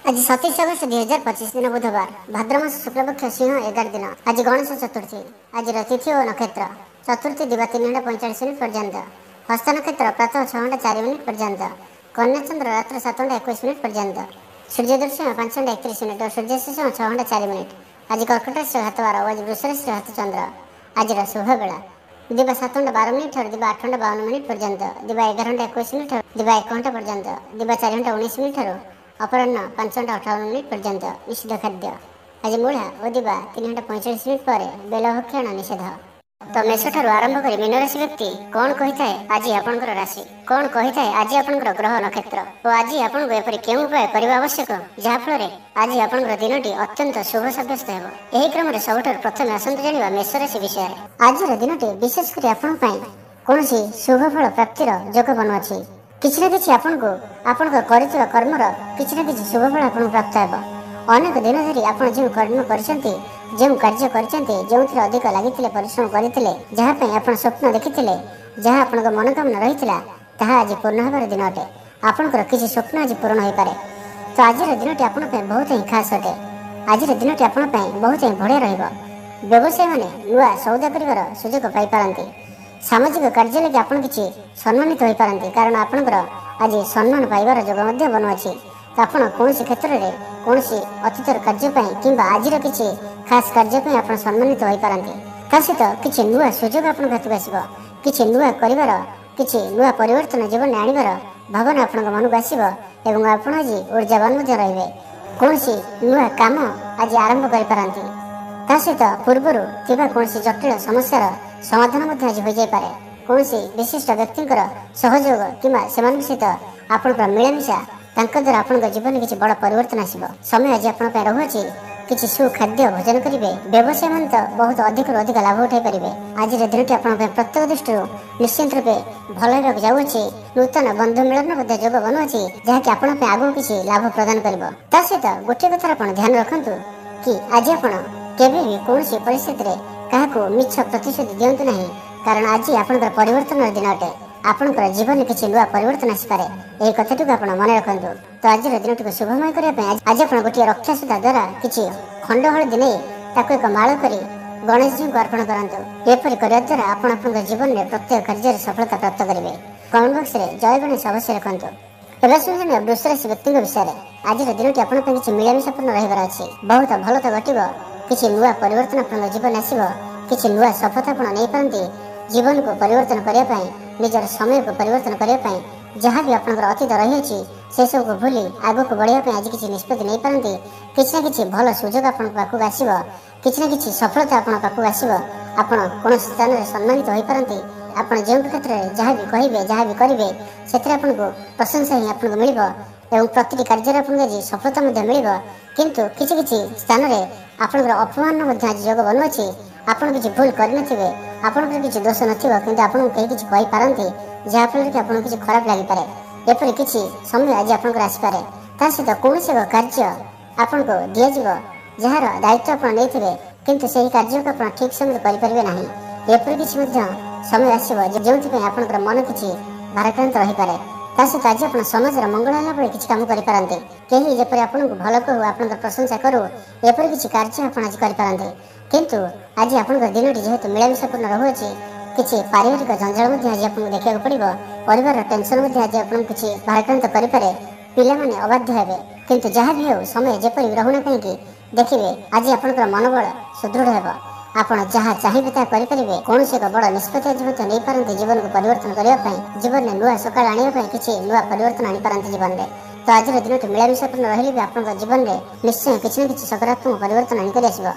आज 27 अगस्त 2025 दिन बुधवार भाद्रमास शुक्लपक्ष सिंह 11 दिन। आज गणेश चतुर्थी। आज तिथि और नक्षत्र चतुर्थी दिवा 3:45 पर्यंत, हस्त नक्षत्र प्रातः 6:04 पर्यंत, कन्या चंद्र रात्र 7:21 पर्यंत, सूर्य दर्शन 5:31 और सूर्य शेषण 6:04। आज कर्कट राशि हाथवार और आज वृष राशि हाथ चंद्र। आज शुभ बेला दिवा 7:12 और दिवा 8:52 पर्यंत, दिवा 11:21 दिवा 1 घंटा पर्यंत, दिवा 4:19 अपराह्न 5:58 पर्यंत। निषिद्ध खाद्य आज मूला और दिवा 3:45 पर बेलभक्षण निषेध। तो मेष ठारू आरंभ कर मीन राशि व्यक्ति कौन कही थाए आज आपनकर राशि कौन कही थाए आज आपनकर ग्रह नक्षत्र और आज आपन एपरि केउ उपाय करबा आवश्यक जहा फल आज आपनकर दिनटी अत्यंत शुभ साब्यस्त हेबो। एही क्रम रे सबठार प्रथम आसंत जानिबा मेष राशि विषय। आज दिनटी विशेष कर आपन पई कोनसी शुभ फल प्राप्तिर योग बनुअछि। किछि ना किछि आपनको आपनका करितबा कर्मर किछि ना किछि शुभ फल आपन प्राप्त हेबो। अनेक दिन धरि आपन जे कर्म करछन्ती जे कार्य करछन्ती जेउथिरे अधिक लागिथिले परिश्रम करिथिले जहा पई आपन स्वप्न देखिथिले जहा आपनका मनोकामना रहिथिला ताहा आज पूर्ण हेबार दिन अटे। आपनकर किछि स्वप्न आज पूर्ण होई पारे। तो आज दिनटी आपन पई बहुत ही खास अटे। आज दिनटी आपन पई बहुत ही बढ़िया रहइबो। व्यवसाय माने नुआ सौदा करिवार सुयोग पाई पारंती। सामाजिक कार्य लगे आपन किछि सम्मानित होई पारंती कारण आपनकर आज सम्मान पाइबार योग मध्य बनुअछि। तो आपन कोनसी क्षेत्र रे कोनसी अतीतर कार्य पई किंबा आजिर किछि खास कार्य पई आपन सम्मानित होई पारंती। ता सहित किछि नुआ सुयोग आपन हाथक आसीबो। किछि नुआ करिवार किछि नुआ परिवर्तन जीवन आनिबार भावना आपन मनक आसीबो एवं आपन आज ऊर्जावान मध्य रहिबे। कोनसी नुआ काम आज आरंभ करि पारंती। ता सहित पूर्वरु थिबा कोनसी जटिल समस्यार समाधान मध्य आज हो जाय पारे। कोनसी विशिष्ट व्यक्तिंकर सहयोग किंबा सेमान सहित आपनकर मिलामिशा तांका द्वारा आपन जीवन किछि बड़ परिवर्तन आसीबो। समय आज आपन पे रहुछि किछि सुखाद्य भोजन करिवे। व्यवसाय मान तो बहुत अधिक अधिक लाभ उठाई पारिबे। आज दिनटी आपन पे प्रत्येक दृष्टि निश्चित रूपे भल हेबाक जाउछि। नूतन बंधु मिलन मध्य योग बनुछि जहा कि आपन पे आगु किछि लाभ प्रदान करिवो। ता सहित गोटे कथा आपन ध्यान रखंतु कि आज आपन केबे भी कोनसी परिस्थिति रे काहाको मिछ प्रतिशोध दियंतु नाही कारण आज आपनकर परिवर्तन दिन अटे। आपनकर जीवन किछि नुआ परिवर्तन आसी पारे। एही कथाटिक आपण मन रखंतु। तो आज दिनटिक शुभमय करिया पय आज आपण गोटे रक्षा सूता द्वारा किछि खंड हळदी नै ताको एक माळ करी गणेश जी को अर्पण करंतु। एपरि करिया द्वारा आपण आपनकर जीवन रे प्रत्येक कार्य रे सफलता प्राप्त करिवे। कमेंट बॉक्स रे जय गणेश अवश्य लिखंतु। एबे सुनने वृष राशि व्यक्ति विषय रे आज दिनटी आपण पे किछि मिलामिशापूर्ण रहिबार अछि। बहुत भलो तो घटिबो। किछि नुआ परिवर्तन आपन जीवन आसीबो। किछि नुआ सफलता आपण नै पारंती। जीवन को परिवर्तन करिया पय निजर समय को परिवर्तन करिया पय जहाँ भी आपनकर अतीत रही अछि से सब को भूली आगो को बढ़िया पय आज किछि निष्पत्ति नै पारंती। किछि ना किछि भलो सुयोग आपन पाखु आसीबो। किछि ना किछि सफलता आपन पाखु आसीबो। आपन कोन स्थान रे सम्मानित होई पारंती। आपन जे क्षेत्र रे जहाँ भी कहिबे जहाँ भी करिवे सेतरे आपन को प्रशंसा ही आपन को मिलिबो एवं प्रतिटी कार्य रे आपन को सफलता मध्य मिलिबो। किंतु किछि किछि स्थान रे आपनकर अपमान मध्य आज योग बनुछि। आपन किछि भूल करन थिबे आपन किछि दोष नथिबो किंतु आपन कहि किछि कहि पारंती जहा फल कि आपन किछि खराब लागि पारे। एपरि किछि समय आज आपन को आसी पारे। ता सहित कोनसे कार्य आपन को दिया जिवो जहार दायित्व आपन नै थिबे किंतु सेही कार्य को आपन ठीक समय करि परिबे नाही। एपरि किछि मध्य समय आसीबो जेउथि पे आपनकर मन किछि भाराक्रांत रहि पारे। ता सहित आज आपन समाज रा मंगल होला परे किछि काम करि पारंती। केहि जेपरि आपन को भलो कहू आपनकर प्रशंसा करू एपरि किछि कार्य आपन आज करि पारंती। किंतु आज आपनकर दिनटी जेहेतु मिलामिशापूर्ण रहुछि किछि पारिवारिक जंजाल मध्य आज आपन देखिବାକୁ पड़िबो। परिवार टेंशन मध्य आज आपन किछि भाराक्रांत करि पारे। पिला माने अबाध्य हेबे किंतु जहा भी हो समय जेपरि रहुना काहेकि देखिबे आज आपनकर मनोबल सुदृढ़ हेबो। आपण जहा चाहिबे ता करि परिबे। कोनसे एक बड़ निष्पत्ति आज मत नै पारंती जीवन को परिवर्तन करिया पय जीवन ने नुआ सकाळ आनिया पय किछि नुआ परिवर्तन आनि पारंती जीवन रे। तो आज दिनटी मिलामिशापूर्ण रहिले भी आपनकर जीवन रे निश्चय किछि न किछि सकारात्मक परिवर्तन आनि करि आसीबो।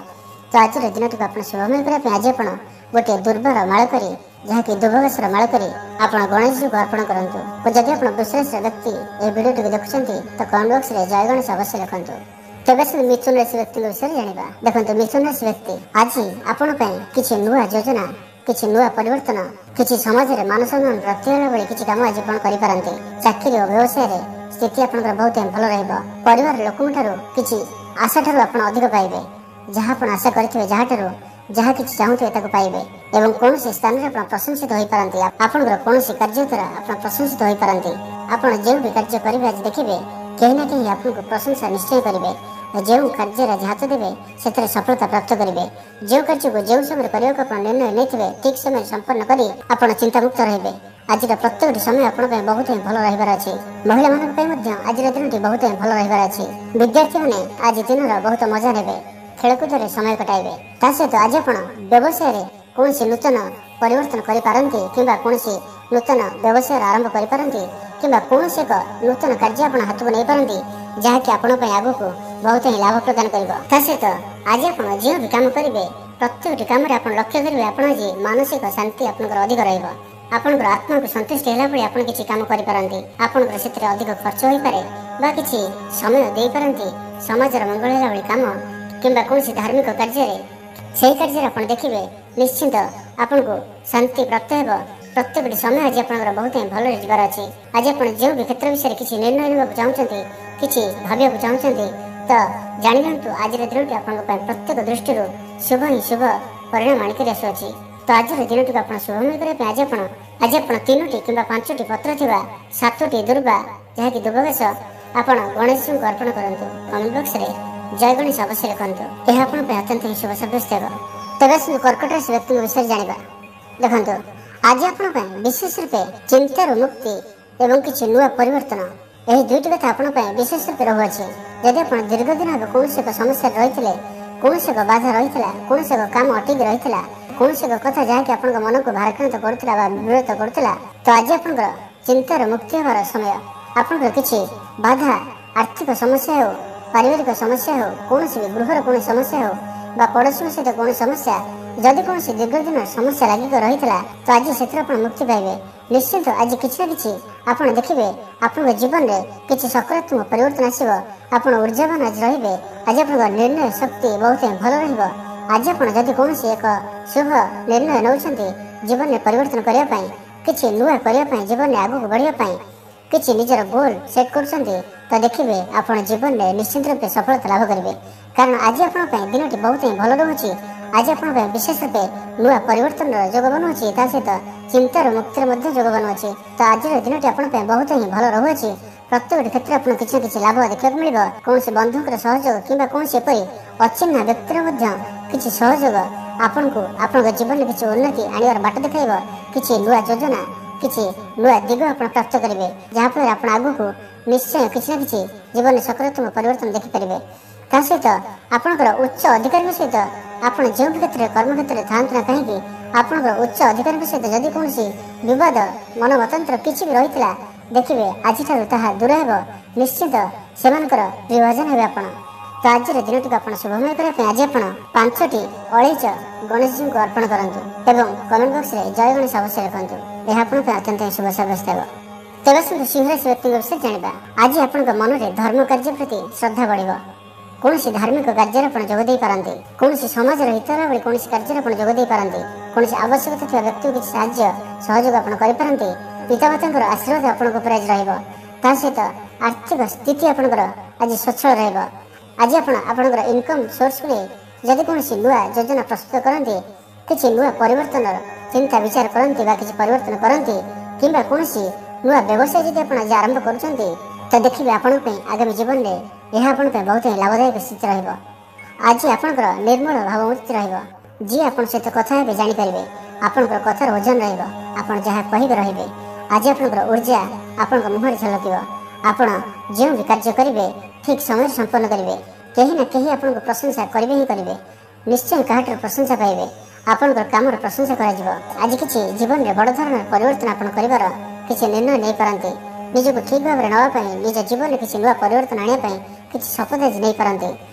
तो आज दिनटिक आप शुभमय करिया आज आपण गोटे दुर्बार माळ करी जहाँ कि दुर्भागासर माळ करी आपण गणेश जी को अर्पण करंतु। और जदि आपण विशेष व्यक्ति ए वीडियो टिक देखुछंती तो कमेंट बॉक्स रे जय गणेश अवश्य लिखंतु। तेबे से मिथुन राशि व्यक्ति विषय जानिबा। देखंतु मिथुन राशि व्यक्ति आज आपण पय किछि नुआ योजना किछि नुआ परिवर्तन किछि समाज रे मान सम्मान रक्षा बेले किछि काम आज आपण करि पारंती। चाकरी और व्यवसाय रे स्थिति आपनकर बहुत भलो रहइबो। परिवार लोकन ठारो किछि आशा ठारो आपण अधिक पाइबे। जहाँ आपण आशा करथिबे जहाँ ठारो जहाँ किछि चाहुथिबे ताको पाइबे एवं कोनोसी स्थान रे आपण प्रशंसित होई पारंती। आपनकर कोनोसी कार्य द्वारा आपण प्रशंसित होई पारंती। आपण जे भी कार्य करिबे आज देखिबे कहीं ना कहीं आपको प्रशंसा निश्चय करेंगे। जो कार्य आज हाथ देवे से सफलता प्राप्त करेंगे। जो कार्य को जो समय करने को निर्णय नहीं ठीक समय संपन्न कर चिंतामुक्त रहे। आज प्रत्येक समय आप बहुत ही भल रही अच्छे। महिला मानी आज दिन बहुत ही भल रही अच्छे। विद्यार्थी मैंने आज दिन बहुत मजा ने खेलकूद में समय कटाइबे। ता सहित आज आप व्यवसाय कौन नूतन परिवर्तन करें कि नूतन व्यवसाय आरंभ करें कि कौन एक नूतन कार्य आप हाथ को नहीं पारती जहाँकि आपण आग को बहुत ही लाभ प्रदान कर। सहित आज आप जो भी कम करेंगे प्रत्येक कम आप लक्ष्य करेंगे आप आज मानसिक शांति आपंकर अधिक रहा। आत्मा को संतुष्ट है आप किसी कम करें आपंकर से अधिक खर्च हो पारे कि समय दे पारती समाजर मंगल है कम कि कौन धार्मिक कार्य से कार्य आप देखिए निश्चिंत आपन को शांति प्राप्त हो। प्रत्येक समय आज आप बहुत ही भल जबार अच्छे। आज आप जो भी क्षेत्र विषय किसी निर्णय लेना चाहते कि भाविया चाहते तो जानतु आज दिन आप प्रत्येक दृष्टि शुभ ही शुभ परिणाम आणिक आसुच्छी। तो आज दिन टी आप शुभमय करने आज आप 3टी कि 5टी पत्र थी 7टी दुर्वा जहाँकि दुर्वाघास आप गणेश को अर्पण करूँ। कमेंट बॉक्स में जय गणेश अवश्य लिखु। यह अत्यंत ही शुभ सब्यस्त हो। तेज कर्कट राशि व्यक्ति विषय जाना देखो आज आप विशेष रूपे चिंतार मुक्ति एवं किसी नुआ परिवर्तन यही दुईट कथा आप विशेष रूप रहुच्छे। जदि आप दीर्घ दिन कौन एक समस्या रही कौन एक बाधा रही कौन एक कम अटिक रही कौन एक कथा जहाँकि आप मन को भाराक्रांत करुला विरत करुला तो आज आप चिंतार मुक्ति होवार समय आपंकर किसी बाधा आर्थिक समस्या हो पारिवारिक समस्या हो कौन भी गृहर कौन समस्या हो पड़ोशी सहित कौन समस्या जदि कौन दीर्घ दिन समस्या लगिक रही तो आज से मुक्ति पाइबे। निश्चित आज किसी ना कि आप देखिए आप जीवन में किसी सकारात्मक परिवर्तन आसो आप ऊर्जावान आज रे। आज आप निर्णय शक्ति बहुत ही भल रहा। आज आप जदि कौन एक शुभ निर्णय नौ जीवन में परिवर्तन करने किसी नुआ करने जीवन में आगू बढ़ापी किसी निजर गोल सेट कर देखिए आप जीवन में निश्चित रूप सफलता लाभ करेंगे। कारण आज आप दिन बहुत ही भल रोचे। आज आप विशेष रूपे नुआ परिवर्तन जोग बनाऊँ सहित चिंतार मुक्तिर जोग बनाऊँ। तो आज दिन आप बहुत ही भल रोचे। प्रत्येक क्षेत्र में किसी न कि लाभ देखा मिले कौन बंधुकर सहयोग कि कौन एपरी अचिन्ह व्यक्तिर किसी सहयोग आपन को आप जीवन में किसी उन्नति आने बाट देखा किसी नुआ योजना किसी नुआ दिग आप प्राप्त करेंगे जहाँफल आप आगू को निश्चय किसी न कि जीवन में सकारात्मक परिवर्तन देखिपारे। ता सहित आपंकर उच्च अधिकारी सहित आप जो भी क्षेत्र कर्म क्षेत्र था ना कहीं आपंकर उच्च अधिकारी सहित जदि कौन बद मन मतंत्र किसी भी रही देखिए आज दूर हो निश्चित से विभाजन हे आप। तो आज दिन टी आप शुभमय करने आज आप 5टी अलैच गणेश जी को अर्पण करूँ एवं कमेंट बॉक्स में जय गणेश अवश्य लिखु। यह आप अत्यंत शुभ सब्यस्त हो। तेज सिंहराशि व्यक्ति विषय जाना आज आप मन में धर्म कार्य प्रति श्रद्धा बढ़ कौन धार्मिक कार्य जोगदे पारती कौन समाज हित भाई कौन कार्य जोगदे पारती कौन आवश्यकता थी व्यक्ति को साहाय्य सहयोग आपते पितामाता आशीर्वाद आपको आज रहा। सहित आर्थिक स्थिति आपंकर आज स्वच्छल रहा। आज आपंकर इनकम सोर्स को जदि कौन नुआ योजना प्रस्तुत करती किसी नुआ परिवर्तन चिंता विचार करती किसी परिवर्तन करती कि कौन नुआ व्यवसाय जब आप आज आरंभ कर देखिए आपण आगामी जीवन में यह आप बहुत ही लाभदायक स्थिति रहा। आज आपंकर निर्मल भावमूर्ति रहा जी आप सहित कथा हे जानीपारे आपंकर कथार ओजन रहा जहाँ कहे रहे। आज आपंकर ऊर्जा आपण मुहर झलक आप जो भी कार्य करेंगे ठीक समय संपन्न करेंगे कहीं ना कहीं आपको प्रशंसा करेंगे ही करेंगे निश्चय क्या प्रशंसा पाइबे आपंकर काम प्रशंसा कर। आज किसी जीवन में बड़ धरण परिवर्तन आप कर किसी निर्णय नहीं पारती निजक ठीक भाव में नापी निज जीवन में किसी नुआ परिवर्तन आने किसी शपथ आज नहीं पारती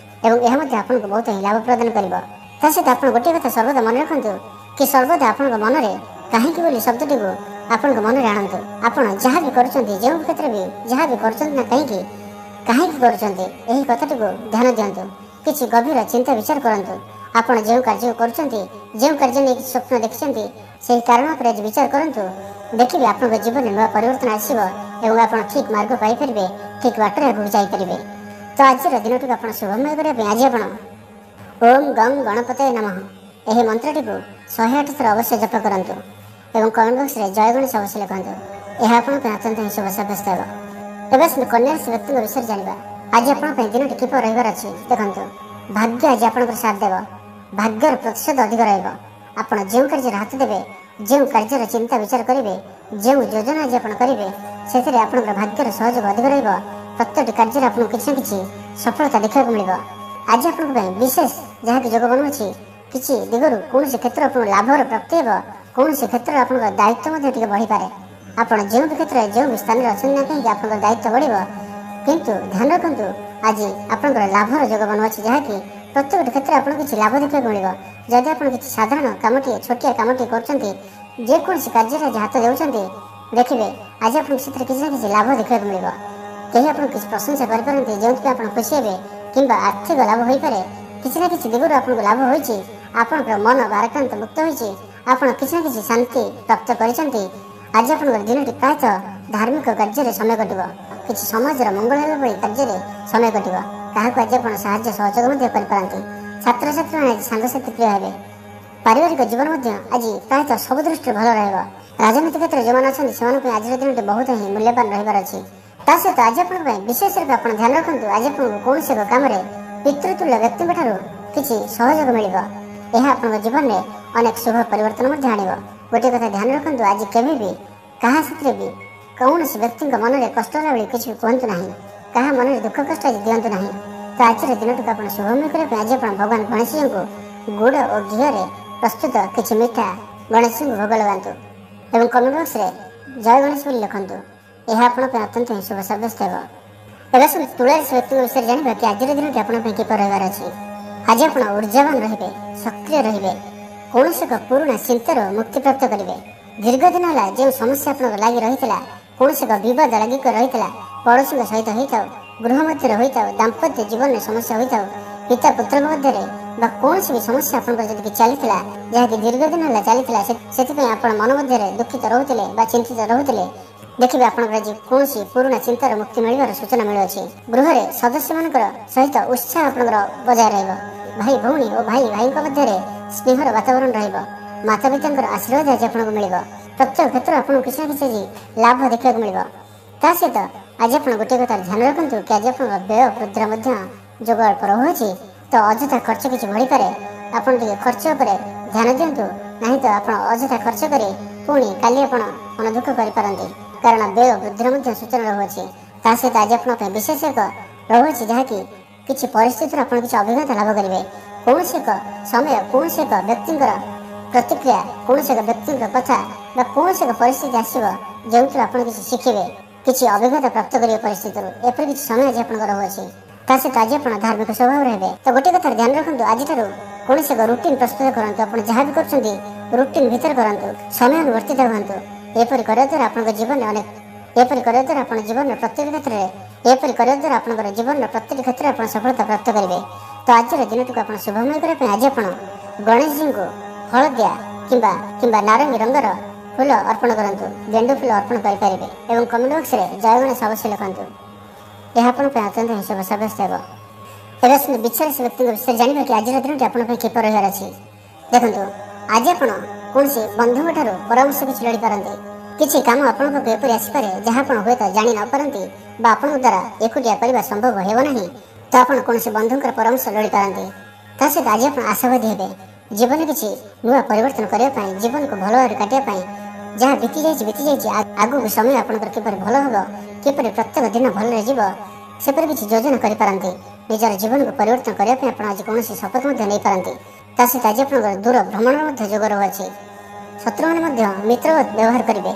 एवं यह आपको बहुत ही लाभ प्रदान कर। सहित आप गोटे कथा सर्वदा मन रखु कि सर्वदा आप मन में कहीं बोली शब्दटी को आप मन में आणतु। आप जहाँ भी कर जो क्षेत्र भी जहाँ भी कर कहीं कहीं कथाटी को ध्यान दिंतु किसी गभीर चिंता विचार करूँ। आप जो कार्य कर जो कार्य नहीं स्वप्न देखते से कारण पर आज विचार करूँ देखिए आप जीवन में नुआ परिवर्तन आसो आप ठीक मार्ग पाइपर ठीक बाटर आगे जापरेंगे। तो आज दिन टी आप शुभमय करने आज आप ओम गंग गणपत नमः यह मंत्रटी को 108 थर अवश्य जप करूँ एवं कमेंट बॉक्स में जय गणेश अवश्य लिखु। यह आप अत्यंत ही शुभ सब्यस्त हो। ଏବେ କନ୍ୟା ରାଶି ବ୍ୟକ୍ତିଙ୍କ ବିଷୟରେ ଜାଣିବା। ଆଜି ଆପଣଙ୍କ ପାଇଁ ଦିନଟି କିପରି ରହିବାର ଅଛି ଦେଖନ୍ତୁ। ଭାଗ୍ୟ ଆଜି ଆପଣଙ୍କର ସାଥ ଦେବ। ଭାଗ୍ୟର ପ୍ରତିଶତ ଅଧିକ ରହିବ। ଆପଣ ଯେଉଁ କାର୍ଯ୍ୟରେ ହାତ ଦେବେ, ଯେଉଁ କାର୍ଯ୍ୟର ଚିନ୍ତା ବିଚାର କରିବେ, ଯେଉଁ ଯୋଜନା ଆଜି ଆପଣ କରିବେ, ସେଥିରେ ଆପଣଙ୍କର ଭାଗ୍ୟର ସହଯୋଗ ଅଧିକ ରହିବ। ପ୍ରତ୍ୟେକଟି କାର୍ଯ୍ୟରେ ଆପଣଙ୍କୁ କିଛି ନା କିଛି ସଫଳତା ଦେଖିବାକୁ ମିଳିବ। ଆଜି ଆପଣଙ୍କ ପାଇଁ ବିଶେଷ ଯାହାକି ଯୋଗ ବନୁଅଛି। କିଛି ଦିଗରୁ କୌଣସି କ୍ଷେତ୍ରରେ ଆପଣଙ୍କୁ ଲାଭର ପ୍ରାପ୍ତି ହେବ। କୌଣସି କ୍ଷେତ୍ରରେ ଆପଣଙ୍କର ଦାୟିତ୍ୱ ମଧ୍ୟ ଟିକେ ବଢ଼ିପାରେ। ଆପଣ ଯେଉଁ ବି କ୍ଷେତ୍ରରେ ଯେଉଁ ବି ସ୍ଥାନରେ ଅଛନ୍ତି ନା କାହିଁକି ଆପଣଙ୍କର ଦାୟିତ୍ୱ ବଢ଼ିବ। କିନ୍ତୁ ଧ୍ୟାନ ରଖନ୍ତୁ, ଆଜି ଆପଣଙ୍କର ଲାଭର ଯୋଗ ବନୁଅଛି, ଯାହାକି ପ୍ରତ୍ୟେକଟି କ୍ଷେତ୍ରରେ ଆପଣଙ୍କୁ କିଛି ଲାଭ ଦେଖିବାକୁ ମିଳିବ। ଯଦି ଆପଣ କିଛି ସାଧାରଣ କାମଟିଏ ଛୋଟିଆ କାମଟିଏ କରୁଛନ୍ତି, ଯେକୌଣସି କାର୍ଯ୍ୟରେ ଆଜି ହାତ ଦେଉଛନ୍ତି, ଦେଖିବେ ଆଜି ଆପଣଙ୍କୁ ସେଥିରେ କିଛି ନା କିଛି ଲାଭ ଦେଖିବାକୁ ମିଳିବ। କେହି ଆପଣଙ୍କୁ କିଛି ପ୍ରଶଂସା କରିପାରନ୍ତି, ଯେଉଁଥିପାଇଁ ଆପଣ ଖୁସି ହେବେ, କିମ୍ବା ଆର୍ଥିକ ଲାଭ ହୋଇପାରେ। କିଛି ନା କିଛି ଦିଗରୁ ଆପଣଙ୍କୁ ଲାଭ ହୋଇଛି। ଆପଣଙ୍କର ମନ ଭାରାକ୍ରାନ୍ତ ମୁକ୍ତ ହୋଇଛି। ଆପଣ କିଛି ନା କିଛି ଶାନ୍ତି ପ୍ରାପ୍ତ କରିଛନ୍ତି। ଆଜି ଆପଣଙ୍କର ଦିନଟି ପ୍ରାୟତଃ ଧାର୍ମିକ କାର୍ଯ୍ୟରେ ସମୟ କଟିବ। କିଛି ସମାଜର ମଙ୍ଗଳ ହେବା ଭଳି କାର୍ଯ୍ୟରେ ସମୟ କଟିବ। କାହାକୁ ଆଜି ଆପଣ ସାହାଯ୍ୟ ସହଯୋଗ ମଧ୍ୟ କରିପାରନ୍ତି। ଛାତ୍ରଛାତ୍ରୀମାନେ ଆଜି ସାଙ୍ଗସାଥି ପ୍ରିୟ ହେବେ। ପାରିବାରିକ ଜୀବନ ମଧ୍ୟ ଆଜି ପ୍ରାୟତଃ ସବୁ ଦୃଷ୍ଟିରେ ଭଲ ରହିବ। ରାଜନୈତିକ କ୍ଷେତ୍ରରେ ଯେଉଁମାନେ ଅଛନ୍ତି ସେମାନଙ୍କ ପାଇଁ ଆଜିର ଦିନଟି ବହୁତ ହିଁ ମୂଲ୍ୟବାନ ରହିବାର ଅଛି। ତା ସହିତ ଆଜି ଆପଣଙ୍କ ପାଇଁ ବିଶେଷ ରୂପେ ଆପଣ ଧ୍ୟାନ ରଖନ୍ତୁ, ଆଜି ଆପଣଙ୍କୁ କୌଣସି ଏକ କାମରେ ପିତୃତୁଲ୍ୟ ବ୍ୟକ୍ତିଙ୍କ ଠାରୁ କିଛି ସହଯୋଗ ମିଳିବ। ଏହା ଆପଣଙ୍କ ଜୀବନରେ ଅନେକ ଶୁଭ ପରିବର୍ତ୍ତନ ମଧ୍ୟ ଆଣିବ। ଗୋଟିଏ କଥା ଧ୍ୟାନ ରଖନ୍ତୁ, ଆଜି କେବେ ବି କାହା ସାଥିରେ ବି କୌଣସି ବ୍ୟକ୍ତିଙ୍କ ମନରେ କଷ୍ଟ ହେଲା ଭଳି କିଛି କୁହନ୍ତୁ ନାହିଁ। କାହା ମନରେ ଦୁଃଖ କଷ୍ଟ ଆଜି ଦିଅନ୍ତୁ ନାହିଁ। ତ ଆଜିର ଦିନଟିକୁ ଆପଣ ଶୁଭମୟ କରିବା ପାଇଁ ଆଜି ଆପଣ ଭଗବାନ ଗଣେଶଜୀଙ୍କୁ ଗୁଡ଼ ଓ ଘିଅରେ ପ୍ରସ୍ତୁତ କିଛି ମିଠା ଗଣେଶଜୀଙ୍କୁ ଭୋଗ ଲଗାନ୍ତୁ ଏବଂ କମେଣ୍ଟ ବକ୍ସରେ ଜୟ ଗଣେଶ ବୋଲି ଲେଖନ୍ତୁ। ଏହା ଆପଣଙ୍କ ପାଇଁ ଅତ୍ୟନ୍ତ ହିଁ ଶୁଭ ସାବ୍ୟସ୍ତ ହେବ। ଏବେ ତୁଳା ରାଶି ବ୍ୟକ୍ତିଙ୍କ ବିଷୟରେ ଜାଣିବା କି ଆଜିର ଦିନଟି ଆପଣଙ୍କ ପାଇଁ କିପରି ରହିବାର ଅଛି। ଆଜି ଆପଣ ଊର୍ଜାବାନ ରହିବେ, ସକ୍ରିୟ ରହିବେ। କୌଣସି ଏକ ପୁରୁଣା ଚିନ୍ତାରୁ ମୁକ୍ତିପ୍ରାପ୍ତ କରିବେ। ଦୀର୍ଘ ଦିନ ହେଲା ଯେଉଁ ସମସ୍ୟା ଆପଣଙ୍କ ଲାଗି ରହିଥିଲା, କୌଣସି ଏକ ବିବାଦ ଲାଗି ରହିଥିଲା, ପଡ଼ୋଶୀଙ୍କ ସହିତ ହୋଇଥାଉ, ଗୃହ ମଧ୍ୟରେ ହୋଇଥାଉ, ଦାମ୍ପତ୍ୟ ଜୀବନରେ ସମସ୍ୟା ହୋଇଥାଉ, ପିତା ପୁତ୍ରଙ୍କ ମଧ୍ୟରେ ବା କୌଣସି ବି ସମସ୍ୟା ଆପଣଙ୍କର ଯଦି କିଛି ଚାଲିଥିଲା, ଯାହାକି ଦୀର୍ଘ ଦିନ ହେଲା ଚାଲିଥିଲା, ସେଥିପାଇଁ ଆପଣ ମନ ମଧ୍ୟରେ ଦୁଃଖିତ ରହୁଥିଲେ ବା ଚିନ୍ତିତ ରହୁଥିଲେ, ଦେଖିବେ ଆପଣଙ୍କର ଆଜି କୌଣସି ପୁରୁଣା ଚିନ୍ତାର ମୁକ୍ତି ମିଳିବାର ସୂଚନା ମିଳୁଅଛି। ଗୃହରେ ସଦସ୍ୟମାନଙ୍କର ସହିତ ଉତ୍ସାହ ଆପଣଙ୍କର ବଜାୟ ରହିବ। ଭାଇ ଭଉଣୀ ଓ ଭାଇ ଭାଇଙ୍କ ମଧ୍ୟରେ ସ୍ନେହର ବାତାବରଣ ରହିବ। ମାତାପିତାଙ୍କର ଆଶୀର୍ବାଦ ଆଜି ଆପଣଙ୍କୁ ମିଳିବ। ପ୍ରତ୍ୟେକ କ୍ଷେତ୍ରରେ ଆପଣଙ୍କୁ କିଛି ନା କିଛି ଆଜି ଲାଭ ଦେଖିବାକୁ ମିଳିବ। ତା ସହିତ ଆଜି ଆପଣ ଗୋଟିଏ କଥା ଧ୍ୟାନ ରଖନ୍ତୁ କି ଆଜି ଆପଣଙ୍କ ବ୍ୟୟ ବୃଦ୍ଧିର ମଧ୍ୟ ଯୋଗ ଅଳ୍ପ ରହୁଅଛି। ତ ଅଯଥା ଖର୍ଚ୍ଚ କିଛି ବଢ଼ିପାରେ। ଆପଣ ଟିକେ ଖର୍ଚ୍ଚ ଉପରେ ଧ୍ୟାନ ଦିଅନ୍ତୁ, ନାହିଁ ତ ଆପଣ ଅଯଥା ଖର୍ଚ୍ଚ କରି ପୁଣି କାଲି ଆପଣ ମନ ଦୁଃଖ କରିପାରନ୍ତି, କାରଣ ବ୍ୟୟ ବୃଦ୍ଧିର ମଧ୍ୟ ସୂଚନା ରହୁଅଛି। ତା ସହିତ ଆଜି ଆପଣଙ୍କ ପାଇଁ ବିଶେଷ ଏକ ରହୁଅଛି, ଯାହାକି କିଛି ପରିସ୍ଥିତିରୁ ଆପଣ କିଛି ଅଭିଜ୍ଞତା ଲାଭ କରିବେ। କୌଣସି ଏକ ସମୟ, କୌଣସି ଏକ ବ୍ୟକ୍ତିଙ୍କର ପ୍ରତିକ୍ରିୟା, କୌଣସି ଏକ ବ୍ୟକ୍ତିଙ୍କ କଥା ବା କୌଣସି ଏକ ପରିସ୍ଥିତି ଆସିବ, ଯେଉଁଥିରୁ ଆପଣ କିଛି ଶିଖିବେ, କିଛି ଅଭିଜ୍ଞତା ପ୍ରାପ୍ତ କରିବେ ପରିସ୍ଥିତିରୁ। ଏପରି କିଛି ସମୟ ଆଜି ଆପଣଙ୍କର ରହୁଅଛି। ତା ସହିତ ଆଜି ଆପଣ ଧାର୍ମିକ ସ୍ୱଭାବରେ ହେବେ। ତ ଗୋଟିଏ କଥା ଧ୍ୟାନ ରଖନ୍ତୁ, ଆଜିଠାରୁ କୌଣସି ଏକ ରୁଟିନ୍ ପ୍ରସ୍ତୁତ କରନ୍ତୁ। ଆପଣ ଯାହା ବି କରୁଛନ୍ତି ରୁଟିନ୍ ଭିତରେ କରନ୍ତୁ, ସମୟାନୁବର୍ତ୍ତିତ ହୁଅନ୍ତୁ। ଏପରି କରିବା ଦ୍ୱାରା ଆପଣଙ୍କ ଜୀବନରେ ଆପଣ ଜୀବନର ପ୍ରତିଟି କ୍ଷେତ୍ରରେ ଆପଣଙ୍କର ଜୀବନର ପ୍ରତିଟି କ୍ଷେତ୍ରରେ ଆପଣ ସଫଳତା ପ୍ରାପ୍ତ କରିବେ। ତ ଆଜିର ଦିନଟିକୁ ଆପଣ ଶୁଭମୟ କରିବା ପାଇଁ ଆଜି ଆପଣ ଗଣେଶଜୀଙ୍କୁ ହଳଦିଆ କିମ୍ବା ନାରଙ୍ଗୀ ରଙ୍ଗର ଫୁଲ ଅର୍ପଣ କରନ୍ତୁ, ଗେଣ୍ଡୁ ଫୁଲ ଅର୍ପଣ କରିପାରିବେ ଏବଂ କମେଣ୍ଟ ବକ୍ସରେ ଜୟ ଗଣେଶ ଅବଶ୍ୟ ଲେଖନ୍ତୁ। ଏହା ଆପଣଙ୍କ ପାଇଁ ଅତ୍ୟନ୍ତ ହିଁ ଶୁଭ ସାବ୍ୟସ୍ତ ହେବ। ଏବେ ଆସନ୍ତୁ ବିଚ୍ଛାରାଶି ବ୍ୟକ୍ତିଙ୍କ ବିଷୟରେ ଜାଣିବା କି ଆଜିର ଦିନଟି ଆପଣଙ୍କ ପାଇଁ କିପରି ରହିବାର ଅଛି। ଦେଖନ୍ତୁ, ଆଜି ଆପଣ କୌଣସି ବନ୍ଧୁଙ୍କ ଠାରୁ ପରାମର୍ଶ କିଛି ଲୋଡ଼ିପାରନ୍ତି। କିଛି କାମ ଆପଣଙ୍କ ପାଖକୁ ଏପରି ଆସିପାରେ ଯାହା ଆପଣ ହୁଏତ ଜାଣି ନ ପାରନ୍ତି ବା ଆପଣଙ୍କ ଦ୍ୱାରା ଏକୁଟିଆ କରିବା ସମ୍ଭବ ହେବ ନାହିଁ। ତ ଆପଣ କୌଣସି ବନ୍ଧୁଙ୍କର ପରାମର୍ଶ ଲୋଡ଼ିପାରନ୍ତି। ତା ସହିତ ଆଜି ଆପଣ ଆଶାବାଦୀ ହେବେ। ଜୀବନରେ କିଛି ନୂଆ ପରିବର୍ତ୍ତନ କରିବା ପାଇଁ, ଜୀବନକୁ ଭଲ ଭାବରେ କାଟିବା ପାଇଁ, ଯାହା ବିତି ଯାଇଛି ଆଗକୁ ସମୟ ଆପଣଙ୍କର କିପରି ଭଲ ହେବ, କିପରି ପ୍ରତ୍ୟେକ ଦିନ ଭଲରେ ଯିବ, ସେପରି କିଛି ଯୋଜନା କରିପାରନ୍ତି। ନିଜର ଜୀବନକୁ ପରିବର୍ତ୍ତନ କରିବା ପାଇଁ ଆପଣ ଆଜି କୌଣସି ଶପଥ ମଧ୍ୟ ନେଇପାରନ୍ତି। ତା ସହିତ ଆଜି ଆପଣଙ୍କର ଦୂର ଭ୍ରମଣର ମଧ୍ୟ ଯୋଗ ରହୁଅଛି। ଶତ୍ରୁମାନେ ମଧ୍ୟ ମିତ୍ର ବ୍ୟବହାର କରିବେ।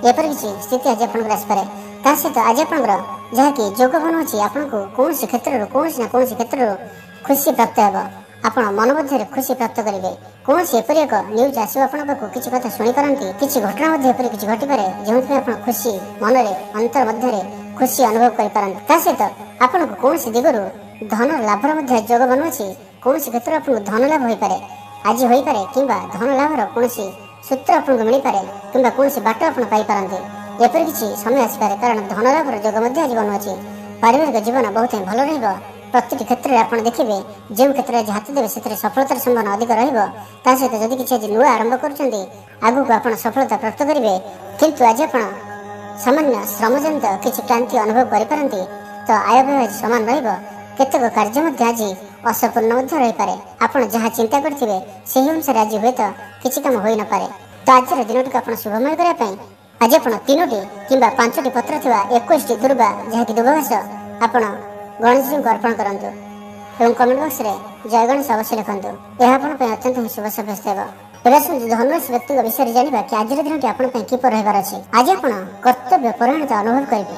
ଏପରି କିଛି ସ୍ଥିତି ଆଜି ଆପଣଙ୍କର ଆସିପାରେ। ତା ସହିତ ଆଜି ଆପଣଙ୍କର ଯାହାକି ଯୋଗ ବନୁଅଛି, ଆପଣଙ୍କୁ କୌଣସି ନା କୌଣସି କ୍ଷେତ୍ରରୁ ଖୁସି ପ୍ରାପ୍ତ ହେବ। ଆପଣ ମନ ମଧ୍ୟରେ ଖୁସି ପ୍ରାପ୍ତ କରିବେ। କୌଣସି ଏପରି ଏକ ନ୍ୟୁଜ୍ ଆସିବ ଆପଣଙ୍କ ପାଖକୁ, କିଛି କଥା ଶୁଣିପାରନ୍ତି, କିଛି ଘଟଣା ମଧ୍ୟ ଏପରି କିଛି ଘଟିପାରେ ଯେଉଁଥିପାଇଁ ଆପଣ ଖୁସି ମନରେ ଅନ୍ତର ମଧ୍ୟରେ ଖୁସି ଅନୁଭବ କରିପାରନ୍ତି। ତା ସହିତ ଆପଣଙ୍କୁ କୌଣସି ଦିଗରୁ ଧନ ଲାଭର ମଧ୍ୟ ଯୋଗ ବନୁଅଛି। କୌଣସି କ୍ଷେତ୍ରରେ ଆପଣଙ୍କୁ ଧନ ଲାଭ ହୋଇପାରେ, ଆଜି ହୋଇପାରେ, କିମ୍ବା ଧନ ଲାଭର କୌଣସି ସୂତ୍ର ଆପଣଙ୍କୁ ମିଳିପାରେ, କିମ୍ବା କୌଣସି ବାଟ ଆପଣ ପାଇପାରନ୍ତି। ଏପରି କିଛି ସମୟ ଆସିପାରେ, କାରଣ ଧନ ଲାଭର ଯୋଗ ମଧ୍ୟ ଆଜି ବନୁଅଛି। ପାରିବାରିକ ଜୀବନ ବହୁତ ହିଁ ଭଲ ରହିବ। ପ୍ରତିଟି କ୍ଷେତ୍ରରେ ଆପଣ ଦେଖିବେ, ଯେଉଁ କ୍ଷେତ୍ରରେ ଆଜି ହାତ ଦେବେ ସେଥିରେ ସଫଳତାର ସମ୍ଭାବନା ଅଧିକ ରହିବ। ତା ସହିତ ଯଦି କିଛି ଆଜି ନୂଆ ଆରମ୍ଭ କରୁଛନ୍ତି, ଆଗକୁ ଆପଣ ସଫଳତା ପ୍ରାପ୍ତ କରିବେ। କିନ୍ତୁ ଆଜି ଆପଣ सामान्य श्रमजनित किसी क्लांति अनुभव करिपारନ୍ତି तो आय व्यय समान रहिब। केतक कार्य मध्य आज असंपूर्ण मध्य रही पारे। आपण जहाँ चिंता करथिबे ସେହି अनुसार आज हुए तो किछि काम होई न पारे। तो आज दिनटी आपण शुभमय करिया पई आज आपण 3टी किंबा 5टी पत्र थिबा 21टी दुर्वा जहाँकि दुर्वाघास आपण गणेश जी को अर्पण करंतु एवं कमेंट बॉक्स रे जय गणेश अवश्य लिखंतु। यह आपण पे अत्यंत ही शुभ साब्यस्त हेबो। एवं धनुष व्यक्ति विषय जानिबा कि आज दिनटी आपण पे किपर रहबार अछि। आज आपण कर्तव्य परायणता अनुभव करिबे।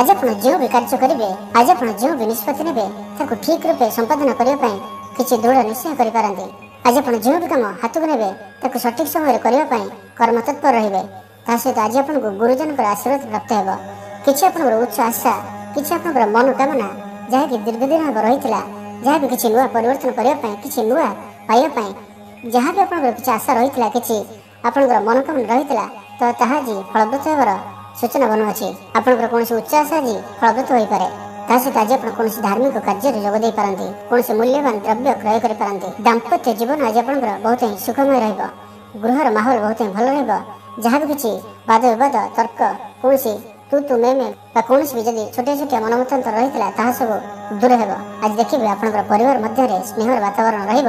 आज आपण जो भी कार्य करिबे आज आपण जो भी निष्पत्ति नेबे ताको ठीक रूपे संपादन करिया पई किछि दृढ़ निश्चय करि पारंती। आज आपण जो भी काम हाथ को नेबे ताको सठिक समय करिया पई कर्म तत्पर रहिबे। ता सहित आज आपण को गुरुजन का आशीर्वाद प्राप्त हेबो। किछि आपण उच्च आशा किछि आपण मनोकामना जहाँ कि दीर्घ दिन हम रही जहाँ भी किसी नुआ परिवर्तन करने किसी नुआ पाइबापी जहाँ भी आप किसी आशा रही किसी आपंकर मनोकामना रही तो ताहा जी फलव्रत होवर सूचना बनुअछि। आपंकर कौन उच्च आशा जी फलव्रत हो पारे। ता सहित आज आप कौन धार्मिक कार्य जोगदे पारती कौन मूल्यवान द्रव्य क्रय कर पारती। दाम्पत्य जीवन आज आपंकर बहुत ही सुखमय रहिब। गृहर माहौल बहुत ही भल रहिब। जहाँ भी किसी वाद विवाद तर्क कौन तू मे कौन भी जदि छोटे छोटे मनमतांतर रही सब दूर हेब। आज देखिए आपंकर परिवार मध्य स्नेहर वातावरण रहिब।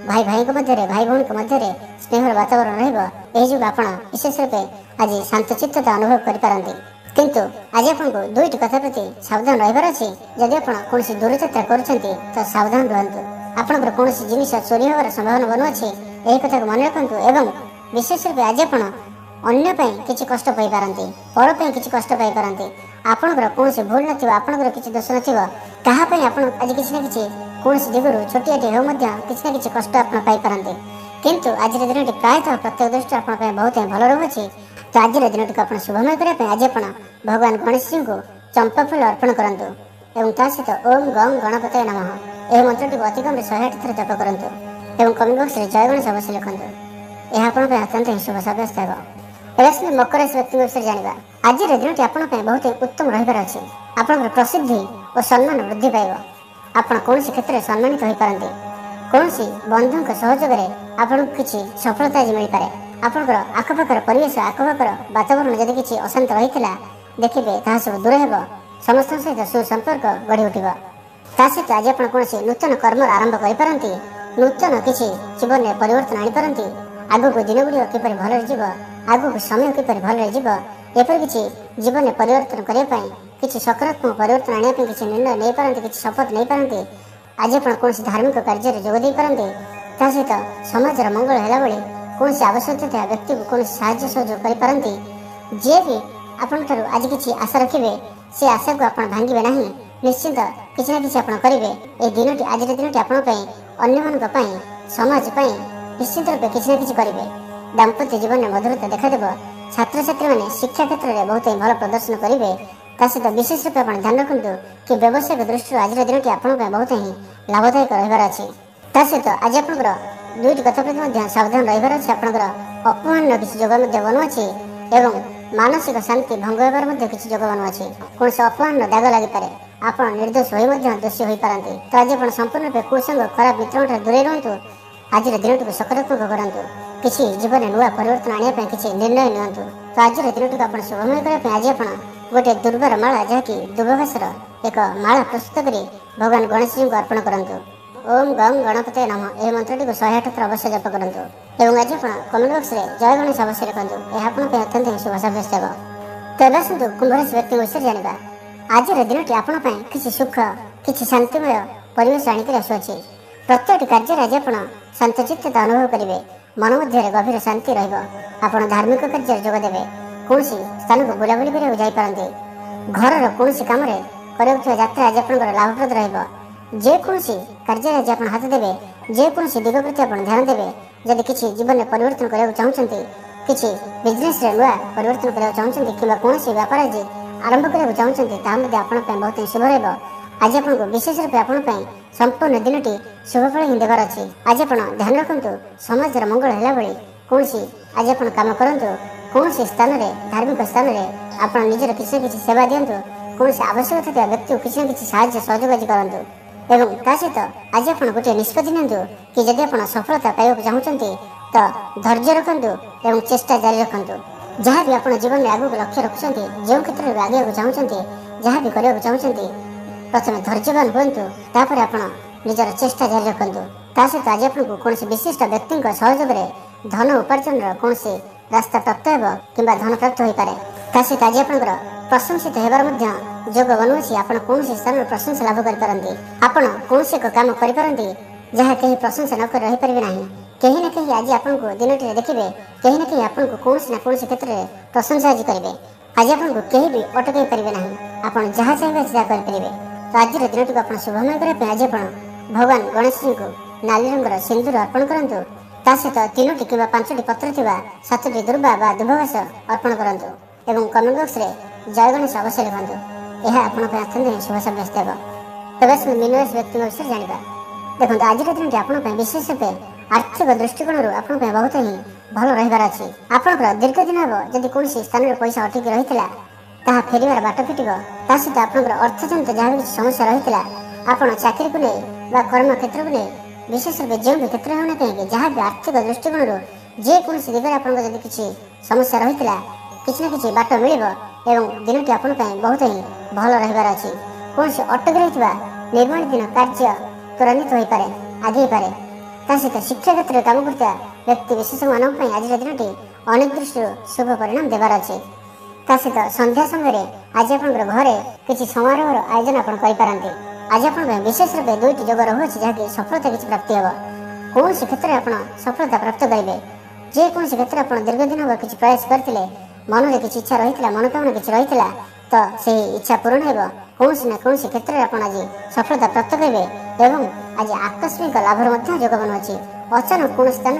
भाई भाई मध्य भाई भौणी मध्य स्नेहर वातावरण रहिब। यही जो आप विशेष रूपे आज शांतचित्तता अनुभव करिपारନ୍ତି। किंतु आज आपको दुईटी कथा प्रति सावधान रहिबार अछि। जदि आप कौन दूरयात्रा करुछंती तो सावधान रहंतु। आपंकर कौन जिनिस चोरी होवार संभावना बनुअछि एही कथा को मन रखंतु। एवं विशेष रूपे आज आप अन्य किसी कष्ट पाई पारती पर किसी कष्ट पाई पारती। आपंकर कौन भूल न आपंकर किसी दोष नापी आप आज किसी न किसी कौन दिगरू छोटियाटे हो किसी न किसी कष्ट आप पाई पारती। किंतु आज दिन प्रायतः प्रत्येक दृष्टि आप बहुत ही भल रहुछि। तो आज दिन को आप शुभमय करने आज आप भगवान गणेश जी को चंपा फूल अर्पण करंतु एवं ता सहित ओम गंग गणपतये नमः यह मंत्रटी को अति कम 108 थर जप करंतु एवं कमेंट बॉक्स रे जय गणेश अवश्य लिखंतु। यह आपण अत्यंत ही शुभ साब्यस्त हेबो। एवं मकर राशि व्यक्ति विषय जानिबा। आज दिनटी आपण बहुत ही उत्तम रहिबार अछि। आपन प्रसिद्धि और सम्मान वृद्धि पाइब। आपण कौन क्षेत्र में सम्मानित हो पारती। कौन बंधु सहयोग में आपन किसी सफलता आज मिल पारे। आपंकर आखपाखर परिवेश आखपाखर वातावरण जदि किसी अशांत रही देखिए ता सब दूर हेब। समस्त सहित सुसंपर्क गढ़ी उठिब। ता सहित आज आप कौन नूतन कर्म आरंभ करिपारନ୍ତି। नूतन किसी जीवन में परिवर्तन आनीपारती। आगक दिन गुड़िक किपर भल जीव आगक समय किपर भल जीव एपर किसी जीवन में परिवर्तन करने किसी सकारात्मक परिवर्तन आने किसी निर्णय नहीं पारती किसी शपथ नहीं पारती। आज आप कौन धार्मिक कार्य जोगदे पारती। ता सहित समाजर मंगल है भाई कौन आवश्यकता व्यक्ति को कौन साहाय्य सहयोग करिपारନ୍ତି। जे भी आपन ठारू आज किसी आशा रखिए से आशा को आप भांगे ना निश्चिंत किसी न किसी आप करेंगे। ये दिनटी आज दिनटी आपंपाई समाज निश्चित रूप किसी न किसी करेंगे। दाम्पत्य जीवन में मधुरता देखादेव। छात्र छात्री मैंने शिक्षा क्षेत्र में बहुत ही भल प्रदर्शन करेंगे। ता सहित विशेष रूप आप ध्यान रखुद कि व्यावसायिक दृष्टि आज दिनटी आपंप बहुत ही लाभदायक रही अच्छे। ता सहित आज आपंकर दुईटी कथा प्रति सावधान रही अच्छे। आपंकर अपमान किसी जोग बनुअछि एवं मानसिक शांति भंग होबार किसी जोग बनुअछि। कौन अपमान दाग लगिपे आप निर्दोष हो दोषी हो पारती। तो आज आप संपूर्ण रूप कुसंग खराब मित्रों दूरे रुहतु। आज दिन को सकारात्मक करूँ किसी जीवन में नुआ परिवर्तन आने किसी निर्णय नियंतु। तो आज दिन को आप शुभमय करने आज आप गोटे दुर्बार माला जहाँकि दुर्वाघासर एक माला प्रस्तुत कर भगवान गणेश जी को अर्पण करंतु। ओम गंग गणपतये नमः यह मंत्रटी को 108 थर अवश्य जप करंतु एवं आज आप कमेंट बॉक्स रे जय गणेश अवश्य लिखंतु। यह आपण अत्यंत शुभ साब्यस्त हेबो। तेज आसतु कुंभ राशि व्यक्ति विषय जानिबा। आज दिन आपण किसी सुख किसी शांतिमय परिवेश आनिक आसुअछि। प्रत्येक कार्य आज आप शांतचित्तता अनुभव करेंगे। मन मध्य गभीर शांति रहिब। आपण धार्मिक कार्य जोगदेवे कौन स्थान को बुलाबुली कर जापारती। घर कौन कम यात्रा आज आप लाभप्रद रहिब। जेकोसी कार्य आज आप हाथ देवे जेकोसी दिग प्रति आप ध्यान देवे। जदि किसी जीवन में परिवर्तन करने चाहते किसी बिजनेस नुआ परिवर्तन करने चाहते कि कौन व्यापार आज आरंभ करने चाहते बहुत ही शुभ रहिब। आज आपको विशेष रूप आप संपूर्ण दिनटी शुभफल ही देवार अच्छी। आज आप ध्यान रखुद समाजर मंगल है भाई कौन आज आप कम करूँ कौन स्थान में धार्मिक स्थान में आप निजर किसी न किसी सेवा दिंतु। कौन आवश्यकता व्यक्ति को किसी न किसी साहाय्य सहयोग आज करूँ एवं ता सहित आज आप गोटे निष्पत्ति नियंतु कि जदि आप सफलता पाइबा चाहते तो धैर्य रखु एवं चेष्टा जारी रखु। जहाँ भी आपण जीवन में आगू लक्ष्य रखुंट जो क्षेत्र में आगे चाहते जहाँ भी करने चाहते प्रथम धैर्यवान हूँ तापर आपण निजर चेष्टा जारी रखु सहित आज आपको कौन विशिष्ट व्यक्ति सहयोग धन उपार्जन कौन रास्ता प्राप्त हो कि धन प्राप्त हो पाए सहित आज आप प्रशंसित होबार जोग बनूसी आप कौन स्थान प्रशंसा लाभ करपारती आपण कौन एक कम करपारती जहाँ कहीं प्रशंसा न कर रहीपारे ना कहीं ना कहीं आज आपको दिनटी देखिए कहीं ना कहीं आपको कौन ना कौन क्षेत्र में प्रशंसा आज करेंगे आज आपको कहीं भी अटकई पारे ना आप जहाँ चाहिए से करेंगे तो आज दिनटी को शुभमय करने आज आप भगवान गणेश जी को नाली रंगर सिंदूर अर्पण करूँ सहित 3टी कि 5टी पत्र थी 7टी दुर्वा व दुभघास अर्पण करूँ एवं कमेंट बॉक्स रे जय गणेश अवश्य लिखु यह आपंक अत्यंत शुभ सब्यस्त हो तेज मिनिमस व्यक्ति विषय जाना देखो आज दिन आप विशेष रूप आर्थिक दृष्टिकोण आप बहुत ही भल रही अच्छी आपंकर दीर्घ दिन हम जब कौन स्थान में पैसा अटक रही है फेरबार बाट फिट सहित आपंकर अर्थजनित जहाँ भी समस्या रही आप चाकरी को नहीं कर्म क्षेत्र को नहीं विशेष रूप जो भी क्षेत्र होना कहीं जहाँ भी आर्थिक दृष्टिकोण जेकोसी दिगरे आप किसी समस्या रही किसी न कि बाट मिल एवं दिनटी आप बहुत ही भल रही अच्छी कौन से अटक रही निर्माण दिन कार्य त्वरान्वित हो पाए आगे पाए सहित शिक्षा क्षेत्र में काम करता व्यक्ति विशेष मानक आज दिनटी अनेक दृष्टि शुभ परिणाम देवार अच्छे सहित संध्या समय आज आप घरे किसी समारोह आयोजन आपरती आज आप विशेष रूप 2टी जोग रहुच्छे जहाँकि सफलता किसी प्राप्ति हे कौन क्षेत्र में आप सफलता प्राप्त करेंगे जेकोसी क्षेत्र में आप दीर्घ दिन हम किसी प्रयास करते मन में किसी इच्छा रही मनोकामना किसी रही तो से इच्छा पूरण हो कौन ना कौन क्षेत्र में आप आज सफलता प्राप्त करेंगे एवं आज आकस्मिक लाभर जोग बनुच्छी अचानक कौन स्थान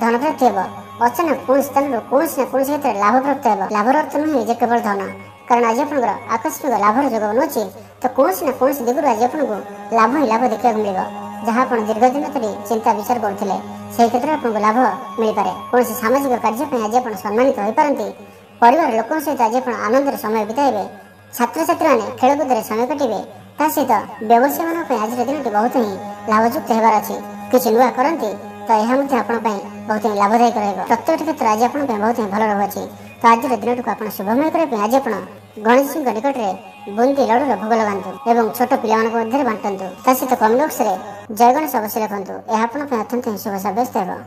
धन प्राप्ति हो अचानक कौन स्थान कौन ना कौन क्षेत्र में लाभ प्राप्त हो लाभर अर्थ नुहे केवल धन कारण आज आप आकस्मिक लाभर जोग बनुच्छी तो कौन ना कौन दिगु आज आपको लाभ ही लाभ देखा मिल जहाँ आप दीर्घ दिन धरी चिंता विचार करुले से क्षेत्र में आपको लाभ मिल पाए कौन सामाजिक कार्य आज आप सम्मानित हो पारती परिवार लोकों सहित आज आप आनंद समय बिताइबे छात्र छात्री मैंने खेलकूद समय कटेंगे सहित व्यवसाय मान आज दिन बहुत ही लाभयुक्त होबार अच्छी किसी नुआ करती तो यह बहुत ही लाभदायक रहा प्रत्येक क्षेत्र आज आप बहुत ही भल रहुच्छी तो आज दिन को आप शुभमय करने आज आप गणेश जी निकट में बुंदी लड़ूर भोग लगातु एवं छोट पिला बांटतु सहित कमेंट बॉक्स रे जय गणेश अवश्य लिखु यह अत्यंत शुभ सब्यस्त हो।